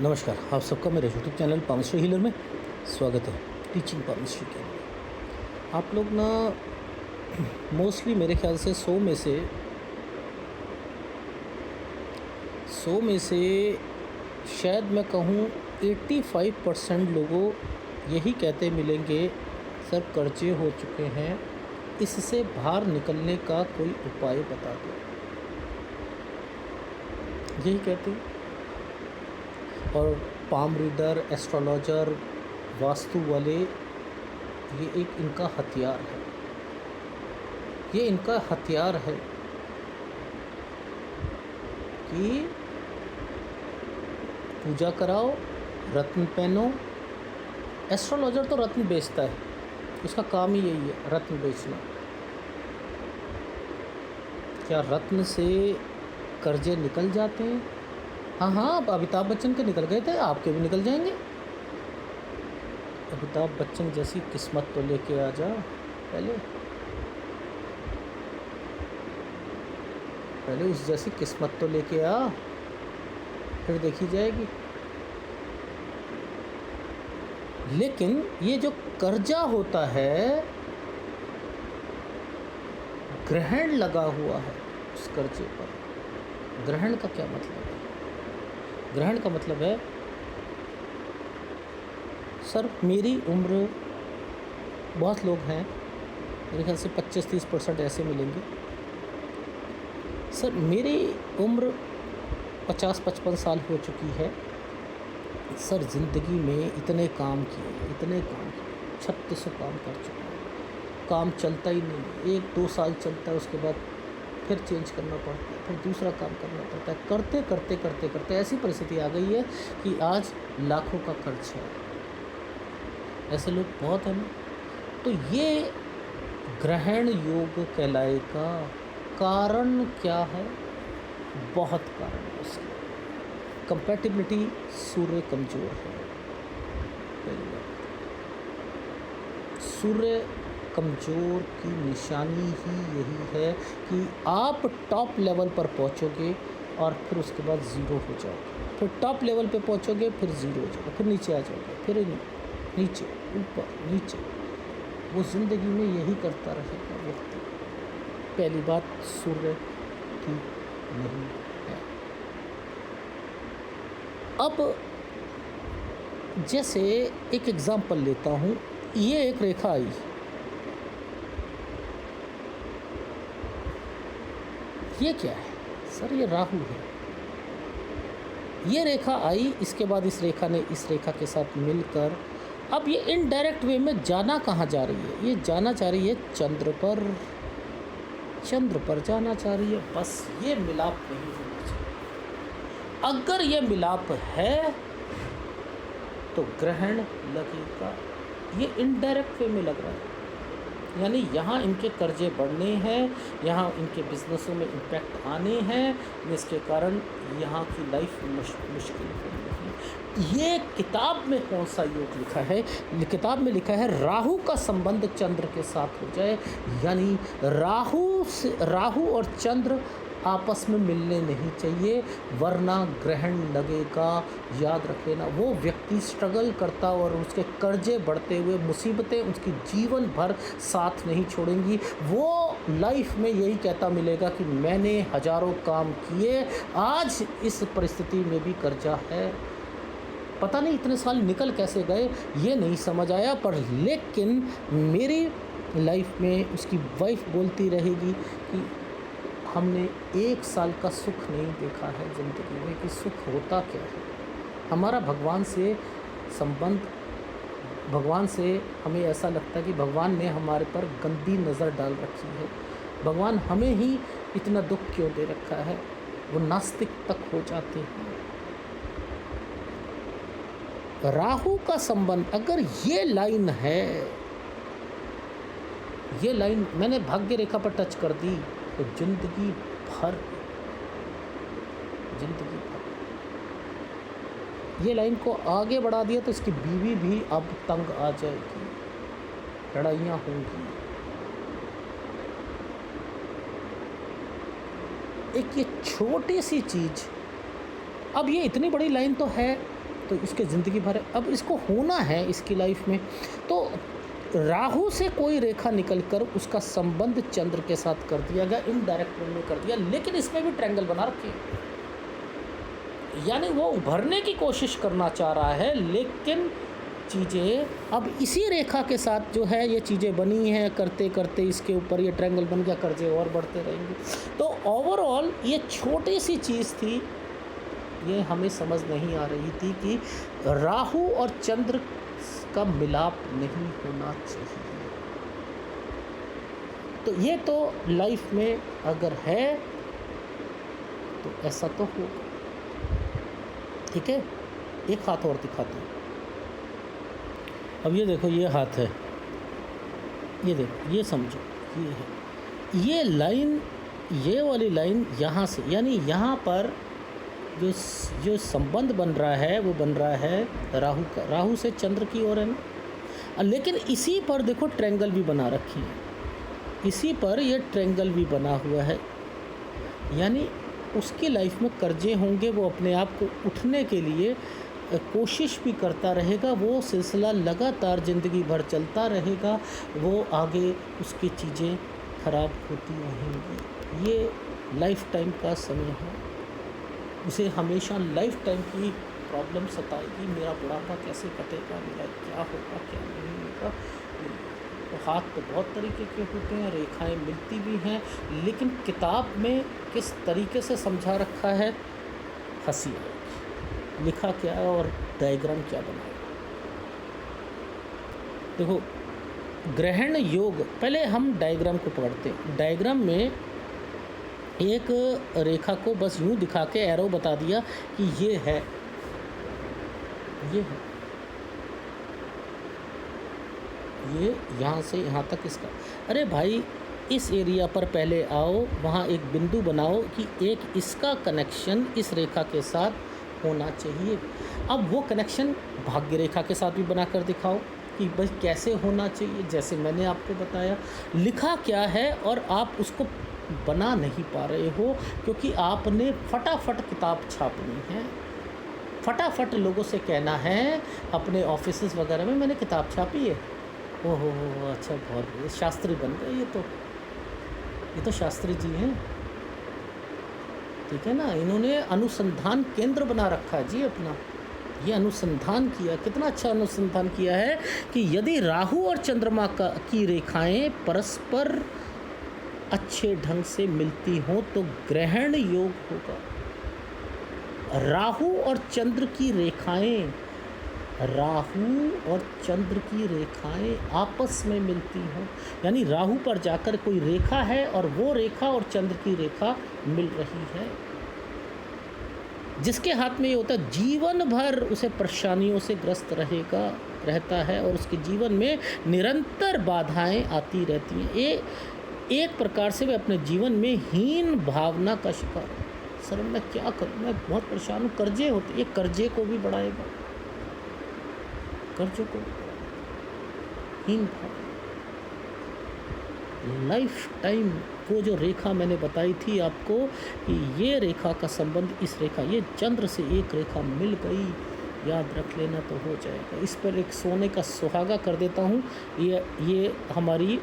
नमस्कार, आप सबका मेरे यूट्यूब चैनल पामिस्ट्री हीलर में स्वागत है। टीचिंग पामिस्ट्री के लिए आप लोग ना मोस्टली मेरे ख्याल से 100 में से शायद मैं कहूँ 85% लोगों यही कहते मिलेंगे, सर कर्जे हो चुके हैं, इससे बाहर निकलने का कोई उपाय बता दो। यही कहते हैं। और पाम रीडर, एस्ट्रोलॉजर, वास्तु वाले, ये एक इनका हथियार है। ये इनका हथियार है कि पूजा कराओ, रत्न पहनो। एस्ट्रोलॉजर तो रत्न बेचता है, उसका काम ही यही है, रत्न बेचना। क्या रत्न से कर्जे निकल जाते हैं? हाँ, अब अमिताभ बच्चन के निकल गए थे, आपके भी निकल जाएंगे। अमिताभ बच्चन जैसी किस्मत तो लेके आ जा। पहले उस जैसी किस्मत तो लेके आ, फिर देखी जाएगी। लेकिन ये जो कर्जा होता है, ग्रहण लगा हुआ है उस कर्जे पर। ग्रहण का क्या मतलब है? ग्रहण का मतलब है, सर मेरी उम्र, बहुत लोग हैं मेरे ख्याल से 25-30% ऐसे मिलेंगे, सर मेरी उम्र 50-55 साल हो चुकी है। सर ज़िंदगी में इतने काम किए, 3600 काम कर चुका हूँ, काम चलता ही नहीं। 1-2 साल चलता है, उसके बाद फिर चेंज करना पड़ता है, फिर दूसरा काम करना पड़ता है। करते ऐसी परिस्थिति आ गई है कि आज लाखों का खर्च है। ऐसे लोग बहुत हैं। तो ये ग्रहण योग कहलाएगा। कारण क्या है? बहुत कारण है उसके। कंपैटिबिलिटी, सूर्य कमज़ोर है। पहली बात, सूर्य कमज़ोर की निशानी ही यही है कि आप टॉप लेवल पर पहुंचोगे और फिर उसके बाद ज़ीरो हो जाओगे। फिर टॉप लेवल पे पहुंचोगे, फिर ज़ीरो हो जाओगे, फिर नीचे आ जाओगे, फिर नीचे, ऊपर, नीचे। वो ज़िंदगी में यही करता रहेगा व्यक्ति। पहली बात, सूर्य ठीक नहीं है। अब जैसे एक एग्ज़ाम्पल लेता हूँ, ये एक रेखा आई, ये क्या है? सर ये राहु है। ये रेखा आई, इसके बाद इस रेखा ने इस रेखा के साथ मिलकर अब ये इनडायरेक्ट वे में जाना कहाँ जा रही है? ये जाना चाह रही है चंद्र पर जाना चाह रही है। बस ये मिलाप नहीं होना चाहिए। अगर ये मिलाप है तो ग्रहण लगेगा। ये इनडायरेक्ट वे में लग रहा है, यानी यहाँ इनके कर्जे बढ़ने हैं, यहाँ इनके बिजनेसों में इम्पैक्ट आने हैं, जिसके कारण यहाँ की लाइफ मुश्किल हो रही है। ये किताब में कौन सा योग लिखा है? किताब में लिखा है राहु का संबंध चंद्र के साथ हो जाए, यानी राहु और चंद्र आपस में मिलने नहीं चाहिए, वरना ग्रहण लगेगा। याद रख लेना, वो व्यक्ति स्ट्रगल करता और उसके कर्जे बढ़ते हुए मुसीबतें उसकी जीवन भर साथ नहीं छोड़ेंगी। वो लाइफ में यही कहता मिलेगा कि मैंने हजारों काम किए, आज इस परिस्थिति में भी कर्जा है। पता नहीं इतने साल निकल कैसे गए, ये नहीं समझ आया। पर लेकिन मेरी लाइफ में उसकी वाइफ बोलती रहेगी कि हमने 1 साल का सुख नहीं देखा है ज़िंदगी में, कि सुख होता क्या है। हमारा भगवान से संबंध, भगवान से हमें ऐसा लगता है कि भगवान ने हमारे पर गंदी नज़र डाल रखी है, भगवान हमें ही इतना दुख क्यों दे रखा है। वो नास्तिक तक हो जाते हैं। राहु का संबंध, अगर ये लाइन है, ये लाइन मैंने भाग्य रेखा पर टच कर दी तो जिंदगी भर ये लाइन को आगे बढ़ा दिया तो इसकी बीवी भी अब तंग आ जाएगी, लड़ाइयाँ होंगी। एक ये छोटी सी चीज़ अब ये इतनी बड़ी लाइन तो है, तो इसके ज़िंदगी भर है, अब इसको होना है इसकी लाइफ में। तो राहु से कोई रेखा निकलकर उसका संबंध चंद्र के साथ कर दिया गया, इनडायरेक्ट वे में कर दिया, लेकिन इसमें भी ट्रायंगल बना रखी है। यानी वो उभरने की कोशिश करना चाह रहा है, लेकिन चीज़ें अब इसी रेखा के साथ जो है ये चीज़ें बनी हैं, करते करते इसके ऊपर ये ट्रायंगल बन गया, कर्जे और बढ़ते रहेंगे। तो ओवरऑल ये छोटी सी चीज़ थी, ये हमें समझ नहीं आ रही थी कि राहु और चंद्र का मिलाप नहीं होना चाहिए। तो ये तो लाइफ में अगर है तो ऐसा तो होगा। ठीक है, एक हाथ और दिखाते हैं। अब ये देखो, ये हाथ है, ये देखो, ये समझो, ये है, ये लाइन, ये वाली लाइन यहाँ से, यानी यहाँ पर जो संबंध बन रहा है वो बन रहा है राहु का, राहु से चंद्र की ओर है ना। लेकिन इसी पर देखो ट्रायंगल भी बना रखी है, इसी पर ये ट्रायंगल भी बना हुआ है, यानी उसकी लाइफ में कर्जे होंगे, वो अपने आप को उठने के लिए कोशिश भी करता रहेगा, वो सिलसिला लगातार ज़िंदगी भर चलता रहेगा, वो आगे उसकी चीज़ें खराब होती रहेंगी। ये लाइफ टाइम का समय है, उसे हमेशा लाइफ टाइम की प्रॉब्लम सताएगी, मेरा बुढ़ापा कैसे कटेगा, मेरा क्या होगा क्या नहीं होगा। तो हाथ तो बहुत तरीके के होते हैं, रेखाएं मिलती भी हैं, लेकिन किताब में किस तरीके से समझा रखा है, हंसी आएगी, लिखा क्या है और डायग्राम क्या बनाया। देखो, ग्रहण योग, पहले हम डायग्राम को पढ़ते हैं। डायग्राम में एक रेखा को बस यूँ दिखा के एरो बता दिया कि ये है, ये है, ये यहाँ से यहाँ तक इसका। अरे भाई, इस एरिया पर पहले आओ, वहाँ एक बिंदु बनाओ कि एक इसका कनेक्शन इस रेखा के साथ होना चाहिए। अब वो कनेक्शन भाग्य रेखा के साथ भी बना कर दिखाओ कि भाई कैसे होना चाहिए, जैसे मैंने आपको बताया। लिखा क्या है और आप उसको बना नहीं पा रहे हो, क्योंकि आपने फटाफट किताब छापनी है, फटाफट लोगों से कहना है अपने ऑफिसेस वगैरह में, मैंने किताब छापी है। ओहो, अच्छा, बहुत शास्त्री बन गए ये तो शास्त्री जी हैं, ठीक है ना। इन्होंने अनुसंधान केंद्र बना रखा है जी अपना, ये अनुसंधान किया, कितना अच्छा अनुसंधान किया है कि यदि राहु और चंद्रमा की रेखाएं परस्पर अच्छे ढंग से मिलती हों तो ग्रहण योग होगा। राहु और चंद्र की रेखाएं, राहु और चंद्र की रेखाएं आपस में मिलती हों, यानी राहु पर जाकर कोई रेखा है और वो रेखा और चंद्र की रेखा मिल रही है, जिसके हाथ में ये होता है जीवन भर उसे परेशानियों से ग्रस्त रहता है और उसके जीवन में निरंतर बाधाएं आती रहती हैं। ये एक प्रकार से वे अपने जीवन में हीन भावना का शिकार है। सर मैं क्या करूं, मैं बहुत परेशान हूँ, कर्जे होते, ये कर्जे को भी बढ़ाएगा, कर्जों को हीन भावना। लाइफ टाइम वो जो रेखा मैंने बताई थी आपको कि ये रेखा का संबंध इस रेखा, ये चंद्र से एक रेखा मिल गई, याद रख लेना तो हो जाएगा। इस पर एक सोने का सुहागा कर देता हूँ। ये हमारी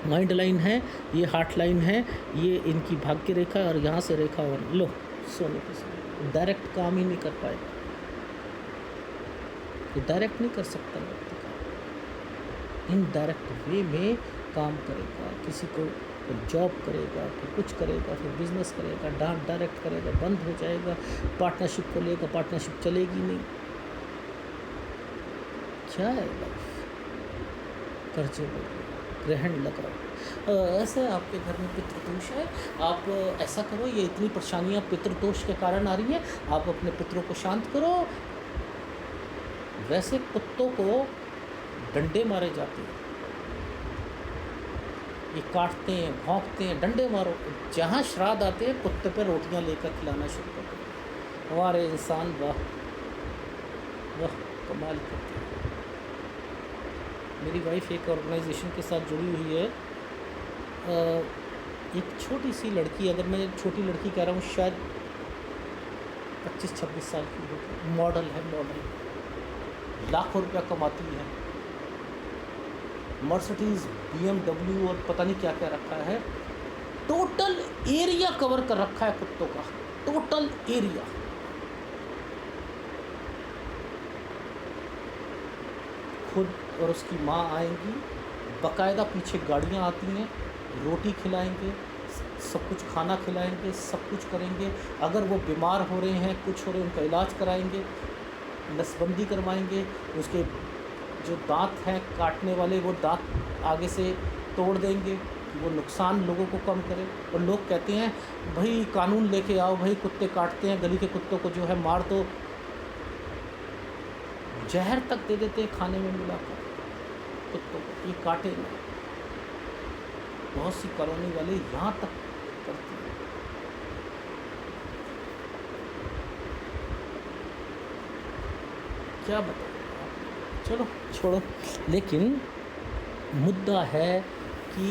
माइंड लाइन है, ये हार्ट लाइन है, ये इनकी भाग्य रेखा, और यहाँ से रेखा और लो सोने के साथ डायरेक्ट काम ही नहीं कर पाएगा, ये डायरेक्ट नहीं कर सकता, इनडायरेक्ट वे में काम करेगा। किसी को जॉब करेगा, फिर कुछ करेगा, फिर बिजनेस करेगा, डायरेक्ट करेगा, बंद हो जाएगा, पार्टनरशिप को लेगा, पार्टनरशिप चलेगी नहीं। क्या है लाइफ, कर्जे ग्रहण लग रहा है। ऐसे आपके घर में पितृदोष है, आप ऐसा करो, ये इतनी परेशानियाँ पितृदोष के कारण आ रही हैं, आप अपने पितरों को शांत करो। वैसे कुत्तों को डंडे मारे जाते हैं, ये काटते हैं, भौंकते हैं, डंडे मारो। जहाँ श्राद्ध आते हैं कुत्ते पे रोटियां लेकर खिलाना शुरू कर दो। हमारे इंसान वाह वाह कमाल करते हैं। मेरी वाइफ एक ऑर्गेनाइजेशन के साथ जुड़ी हुई है। एक छोटी सी लड़की, अगर मैं छोटी लड़की कह रहा हूँ, शायद 25-26 साल की होगी, मॉडल है, मॉडल लाखों रुपया कमाती है, मर्सिडीज, BMW और पता नहीं क्या क्या रखा है। टोटल एरिया कवर कर रखा है कुत्तों का, टोटल एरिया। खुद और उसकी माँ आएंगी, बाकायदा पीछे गाड़ियाँ आती हैं, रोटी खिलाएंगे, सब कुछ खाना खिलाएंगे, सब कुछ करेंगे। अगर वो बीमार हो रहे हैं, कुछ हो रहे हैं, उनका इलाज कराएंगे, नसबंदी करवाएंगे, उसके जो दांत हैं काटने वाले वो दांत आगे से तोड़ देंगे कि वो नुकसान लोगों को कम करे। और लोग कहते हैं भाई कानून लेके आओ, भाई कुत्ते काटते हैं, गली के कुत्तों को जो है मार दो, जहर तक दे देते हैं खाने में मिलाकर कुत्तों को, ये काटे ना। बहुत सी कॉलोनी वाले यहाँ तक करते हैं। क्या बताएं आप, चलो छोड़ो। लेकिन मुद्दा है कि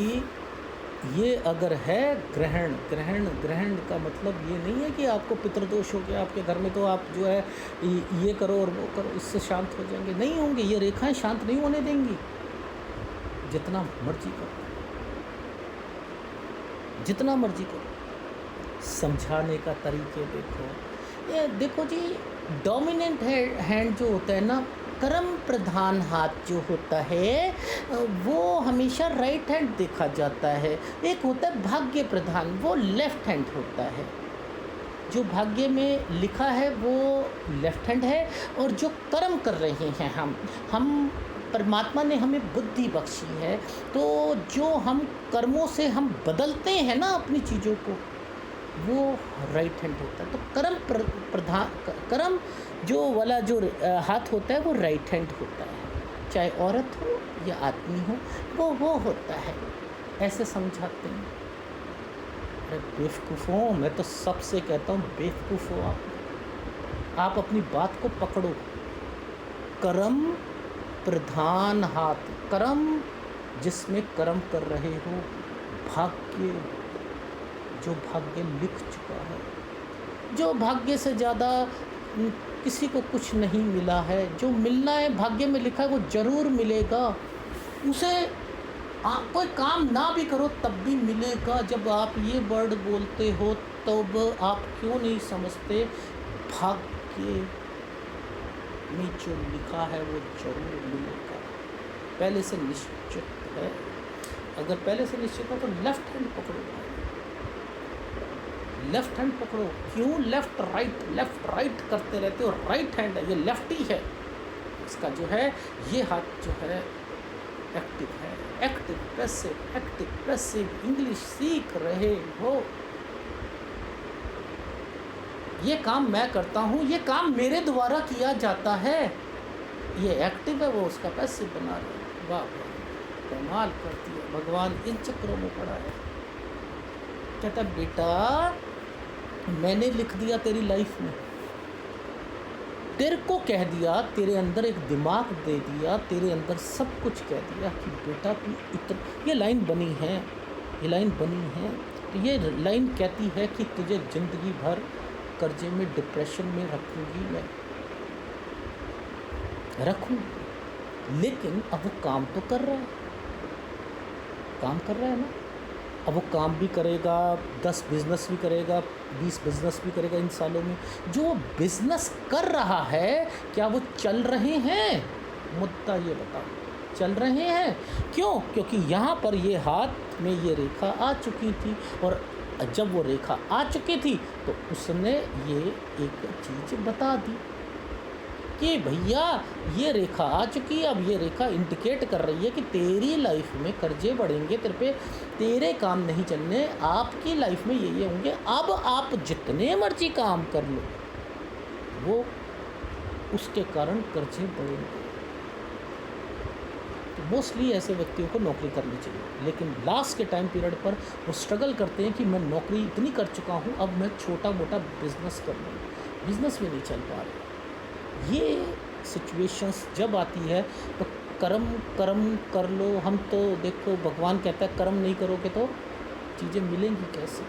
ये अगर है ग्रहण, ग्रहण ग्रहण का मतलब ये नहीं है कि आपको पितृदोष हो गया आपके घर में तो आप जो है ये करो और वो करो, इससे शांत हो जाएंगे, नहीं होंगे। ये रेखाएं शांत नहीं होने देंगी, जितना मर्जी करो, जितना मर्जी करो। समझाने का तरीके देखो, ये देखो जी, डोमिनेंट हैंड जो होता है ना, कर्म प्रधान हाथ जो होता है वो हमेशा राइट हैंड देखा जाता है। एक होता है भाग्य प्रधान, वो लेफ्ट हैंड होता है। जो भाग्य में लिखा है वो लेफ्ट हैंड है। और जो कर्म कर रहे हैं हम परमात्मा ने हमें बुद्धि बख्शी है, तो जो हम कर्मों से हम बदलते हैं ना अपनी चीज़ों को, वो राइट हैंड होता है। तो कर्म जो वाला जो हाथ होता है वो राइट हैंड होता है, चाहे औरत हो या आदमी हो, वो होता है। ऐसे समझाते हैं। अरे बेवकूफ़ों, मैं तो सबसे कहता हूँ बेवकूफ़ हो आप अपनी बात को पकड़ो। कर्म प्रधान हाथ, कर्म जिसमें कर्म कर रहे हो, भाग्य जो भाग्य लिख चुका है, जो भाग्य से ज़्यादा किसी को कुछ नहीं मिला है, जो मिलना है भाग्य में लिखा है वो ज़रूर मिलेगा। उसे कोई काम ना भी करो तब भी मिलेगा। जब आप ये वर्ड बोलते हो तब आप क्यों नहीं समझते भाग्य में जो लिखा है वो ज़रूर मिलेगा, पहले से निश्चित है। अगर पहले से निश्चित है तो लेफ्ट हैंड पकड़ो, लेफ्ट हैंड पकड़ो। क्यों लेफ्ट राइट करते रहते हो? राइट हैंड है, ये लेफ्ट ही है। इसका जो है ये हाथ जो है एक्टिव है, एक्टिव पैसिव इंग्लिश सीख रहे हो। ये काम मैं करता हूँ, ये काम मेरे द्वारा किया जाता है। ये एक्टिव है, वो उसका पैसिव बना रहे हैं। वाह कमाल करती है, भगवान इन चक्रों में पड़ा है। कहता बेटा मैंने लिख दिया तेरी लाइफ में, तेरे को कह दिया, तेरे अंदर एक दिमाग दे दिया, तेरे अंदर सब कुछ कह दिया कि बेटा तू इतना, ये लाइन बनी है, ये लाइन बनी है। तो ये लाइन कहती है कि तुझे ज़िंदगी भर कर्जे में, डिप्रेशन में रखूँगी मैं, रखूँगी। लेकिन अब वो काम तो कर रहा है, काम कर रहा है ना। अब वो काम भी करेगा, 10 बिज़नेस भी करेगा, 20 बिज़नेस भी करेगा इन सालों में। जो बिज़नेस कर रहा है क्या वो चल रहे हैं? मुद्दा ये बताओ, चल रहे हैं? क्यों? क्योंकि यहाँ पर ये हाथ में ये रेखा आ चुकी थी, और जब वो रेखा आ चुकी थी तो उसने ये एक चीज़ बता दी कि भैया ये रेखा आ चुकी है। अब ये रेखा इंडिकेट कर रही है कि तेरी लाइफ में कर्जे बढ़ेंगे, तेरे पे, तेरे काम नहीं चलने, आपकी लाइफ में ये होंगे। अब आप जितने मर्जी काम कर लो, वो उसके कारण कर्जे बढ़ेंगे। तो मोस्टली ऐसे व्यक्तियों को नौकरी करनी चाहिए, लेकिन लास्ट के टाइम पीरियड पर वो स्ट्रगल करते हैं कि मैं नौकरी इतनी कर चुका हूँ, अब मैं छोटा मोटा बिज़नेस कर लूँ, बिज़नेस भी नहीं चल पा रहा। ये सिचुएशंस जब आती है तो कर्म कर लो। हम तो देखो भगवान कहता है कर्म नहीं करोगे तो चीज़ें मिलेंगी कैसे?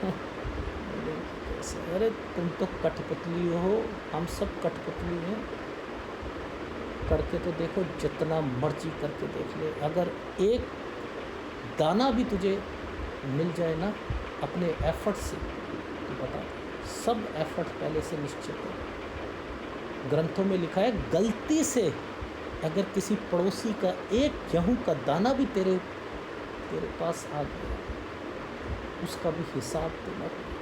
मिलेंगी कैसे? से, अरे तुम तो कठपुतली हो, हम सब कठपुतली हैं। करके तो देखो, जितना मर्जी करके देख ले, अगर एक दाना भी तुझे मिल जाए ना अपने एफर्ट से, तो बता, सब एफर्ट पहले से निश्चित है। ग्रंथों में लिखा है, गलती से अगर किसी पड़ोसी का एक गेहूं का दाना भी तेरे पास आ गया, उसका भी हिसाब देना पड़ेगा।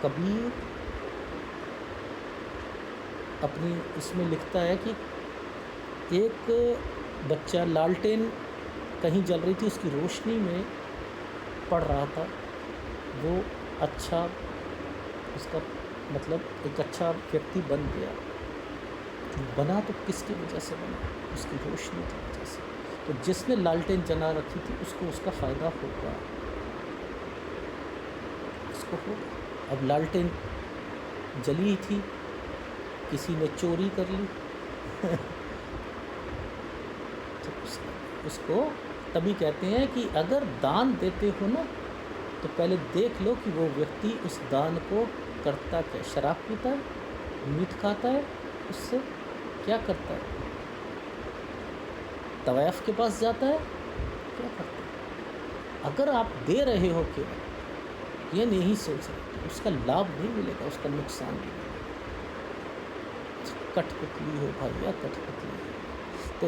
कबीर अपनी इसमें लिखता है कि एक बच्चा लालटेन कहीं जल रही थी, उसकी रोशनी में पढ़ रहा था, वो अच्छा, उसका मतलब एक अच्छा व्यक्ति बन गया। बना तो किसकी वजह से बना? उसकी रोशनी की वजह से। तो जिसने लालटेन जला रखी थी उसको उसका फ़ायदा होगा, उसको होगा। अब लालटेन जली थी, किसी ने चोरी कर ली तो उसको तभी कहते हैं कि अगर दान देते हो ना, तो पहले देख लो कि वो व्यक्ति उस दान को करता क्या। शराब पीता है, मीट खाता है, उससे क्या करता है? तवायफ के पास जाता है, क्या करता है? अगर आप दे रहे हो केवल, ये नहीं सोच रहे, उसका लाभ नहीं मिलेगा, उसका नुकसान भी मिलेगा। कठपुतली हो भाई, या कठपुतली हो। तो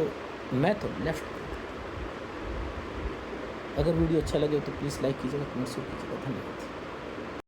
मैं तो लेफ्ट। अगर वीडियो अच्छा लगे तो प्लीज़ लाइक कीजिएगा, कमेंट कीजिएगा। धन्यवाद।